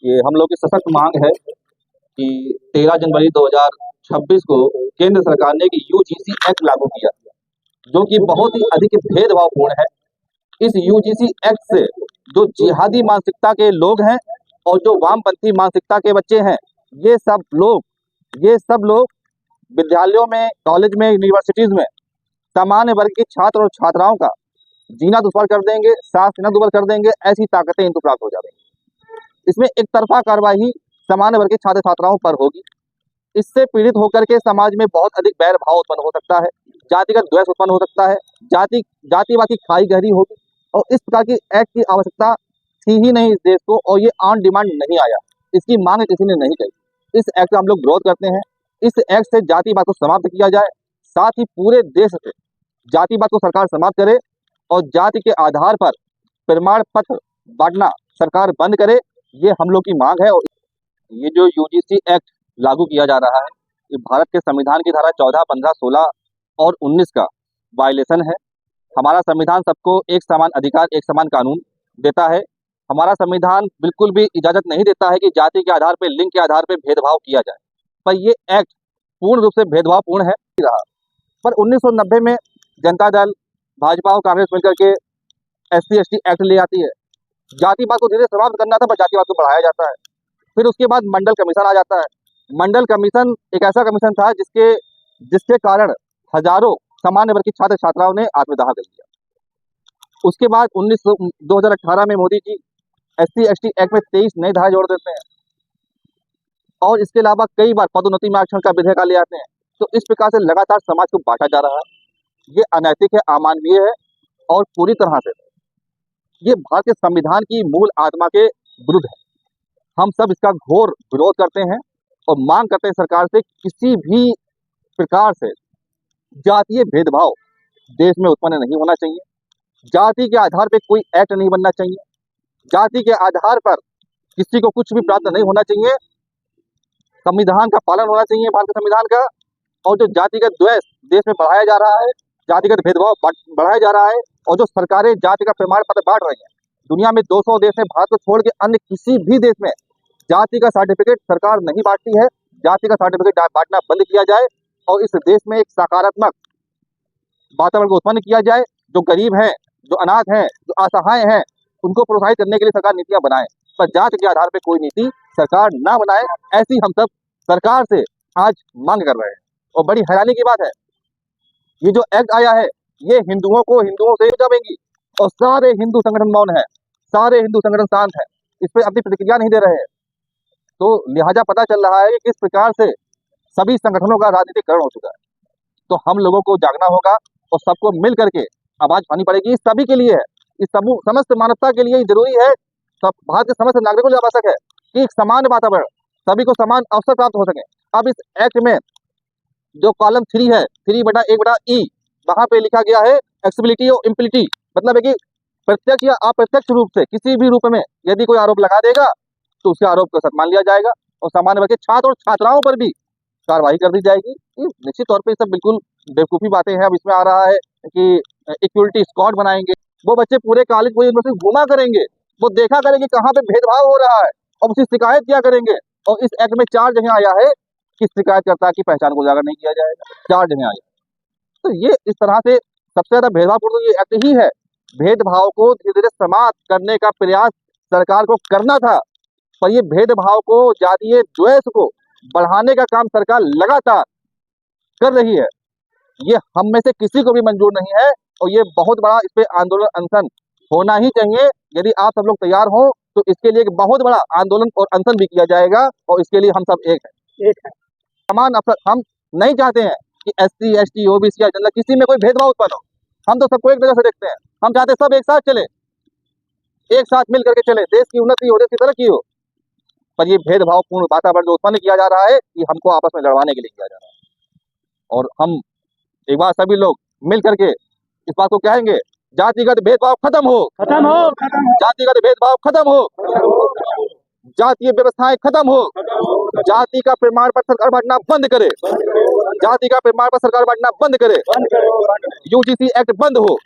ये हम लोग की सशक्त मांग है कि 13 जनवरी 2026 को केंद्र सरकार ने एक यूजीसी एक्ट लागू किया, जो कि बहुत ही अधिक भेदभावपूर्ण है। इस यूजीसी एक्ट से जो जिहादी मानसिकता के लोग हैं और जो वामपंथी मानसिकता के बच्चे हैं, ये सब लोग विद्यालयों में, कॉलेज में, यूनिवर्सिटीज में सामान्य वर्ग के छात्र और छात्राओं का जीना दुश्वार कर देंगे, सांस लेना दुश्वार कर देंगे। ऐसी ताकतें इनको प्राप्त हो जाएंगी। इसमें एक तरफा कार्रवाई सामान्य वर्ग के छात्र छात्राओं पर होगी। इससे पीड़ित होकर के समाज में बहुत अधिक बैर भाव उत्पन्न हो सकता है, जातिगत द्वेष उत्पन्न हो सकता है, जातिवाद की खाई गहरी होगी। और इस प्रकार की एक्ट की आवश्यकता थी ही नहीं इस देश को, और ये ऑन डिमांड नहीं आया, इसकी मांग किसी ने नहीं कही। इस एक्ट का हम लोग विरोध करते हैं। इस एक्ट से जातिवाद को समाप्त किया जाए, साथ ही पूरे देश से जातिवाद को सरकार समाप्त करे और जाति के आधार पर प्रमाण पत्र बांटना सरकार बंद करे। ये हम लोग की मांग है। और ये जो यूजीसी एक्ट लागू किया जा रहा है, ये भारत के संविधान की धारा 14, 15, 16 और 19 का वायलेशन है। हमारा संविधान सबको एक समान अधिकार, एक समान कानून देता है। हमारा संविधान बिल्कुल भी इजाजत नहीं देता है कि जाति के आधार पर, लिंग के आधार पर भेदभाव किया जाए। पर ये एक्ट पूर्ण रूप से भेदभावपूर्ण है रहा। पर 1990 में जनता दल, भाजपा और कांग्रेस मिलकर के SC/ST एक्ट ले आती है। जातिवाद को धीरे समाप्त करना था, पर जातिवाद को बढ़ाया जाता है। फिर उसके बाद मंडल कमीशन आ जाता है। मंडल कमीशन एक ऐसा कमीशन था जिसके कारण हजारों सामान्य वर्ग के छात्र छात्राओं ने आत्मदाह कर लिया। उसके बाद 2018 में मोदी जी SC/ST एक्ट में 23 नई धारा जोड़ देते हैं और इसके अलावा कई बार पदोन्नति में आरक्षण का विधेयक ले आते हैं। तो इस प्रकार से लगातार समाज को बांटा जा रहा है। ये अनैतिक है, अमानवीय है और पूरी तरह से ये भारत के संविधान की मूल आत्मा के विरुद्ध है। हम सब इसका घोर विरोध करते हैं और मांग करते हैं सरकार से किसी भी प्रकार से जातीय भेदभाव देश में उत्पन्न नहीं होना चाहिए। जाति के आधार पर कोई एक्ट नहीं बनना चाहिए। जाति के आधार पर किसी को कुछ भी प्राप्त नहीं होना चाहिए। संविधान का पालन होना चाहिए, भारत के संविधान का। और जो जातिगत द्वेष देश में बढ़ाया जा रहा है, जातिगत भेदभाव बढ़ाया जा रहा है और जो सरकारें जाति का प्रमाण पत्र बांट रही हैं, दुनिया में 200 देश में, भारत को छोड़ के अन्य किसी भी देश में जाति का सर्टिफिकेट सरकार नहीं बांटती है। जाति का सर्टिफिकेट बांटना बंद किया जाए और इस देश में एक सकारात्मक वातावरण को उत्पन्न किया जाए। जो गरीब हैं, जो अनाथ हैं, जो असहाय हैं, उनको प्रोत्साहित करने के लिए सरकार नीतियां बनाए, पर जाति के आधार पर कोई नीति सरकार ना बनाए। ऐसी हम सब सरकार से आज मांग कर रहे हैं। और बड़ी हैरानी की बात है, ये जो एक्ट आया है, ये हिंदुओं को हिंदुओं से बचावेंगी और सारे हिंदू संगठन मौन है, सारे हिंदू संगठन शांत है, इस पर अपनी प्रतिक्रिया नहीं दे रहे हैं। तो लिहाजा पता चल रहा है कि किस प्रकार से सभी संगठनों का राजनीतिकरण हो चुका है। तो हम लोगों को जागना होगा और सबको मिल करके आवाज उठानी पड़ेगी। सभी के लिए है, इस समस्त मानवता के लिए जरूरी है, सब भारत के समस्त नागरिकों के लिए आवश्यक है कि एक समान वातावरण, सभी को समान अवसर प्राप्त हो सके। अब इस एक्ट में जो कॉलम 3 है, 3/1/E, वहां पे लिखा गया है एक्सेसिबिलिटी और इम्प्लिटी, मतलब है कि प्रत्यक्ष या अप्रत्यक्ष रूप से किसी भी रूप में यदि कोई आरोप लगा देगा तो उसके आरोप को सच मान लिया जाएगा और सामान्य वर्ग के छात्र और छात्राओं पर भी कार्रवाई कर दी जाएगी। निश्चित तौर पर सब बिल्कुल बेवकूफी बातें हैं। अब इसमें आ रहा है कि इक्वलिटी स्क्वाड बनाएंगे, वो बच्चे पूरे कॉलेज, पूरी यूनिवर्सिटी घूमा करेंगे, वो देखा करेंगे कहाँ पे भेदभाव हो रहा है और उसकी शिकायत किया करेंगे। और इस एक्ट में 4 जगह आया है कि शिकायतकर्ता की पहचान को उजागर नहीं किया जाएगा, 4 जगह आया। तो ये इस तरह से सबसे ज्यादा भेदभावपूर्ण ये एक्ट ही है। भेदभाव को धीरे धीरे समाप्त करने का प्रयास सरकार को करना था, पर ये भेदभाव को, जातीय द्वेष को बढ़ाने का काम सरकार लगातार कर रही है। ये हम में से किसी को भी मंजूर नहीं है और ये बहुत बड़ा इस पे आंदोलन, अनशन होना ही चाहिए। यदि आप सब लोग तैयार हो तो इसके लिए एक बहुत बड़ा आंदोलन और अनशन भी किया जाएगा और इसके लिए हम सब एक है। समान अवसर हम नहीं चाहते हैं कि SC/ST, OBC या जनरल किसी में कोई भेदभाव उत्पन्न हो। हम तो सबको एक नजर से देखते हैं। हम चाहते हैं सब एक साथ चले, एक साथ मिल करके चले, देश की उन्नति हो, देश की तरक्की हो। पर ये भेदभावपूर्ण वातावरण जो उत्पन्न किया जा रहा है, ये हमको आपस में लड़वाने के लिए किया जा रहा है। और हम एक बार सभी लोग मिल करके इस बात को कहेंगे, जातिगत भेदभाव खत्म हो, खत्म हो, जातिगत भेदभाव खत्म हो, जातीय व्यवस्थाएं खत्म हो, जाति का प्रमाण पत्र सरकार बांटना बंद करे, जाति का प्रमाण पत्र सरकार बांटना बंद करे, यूजीसी एक्ट बंद हो।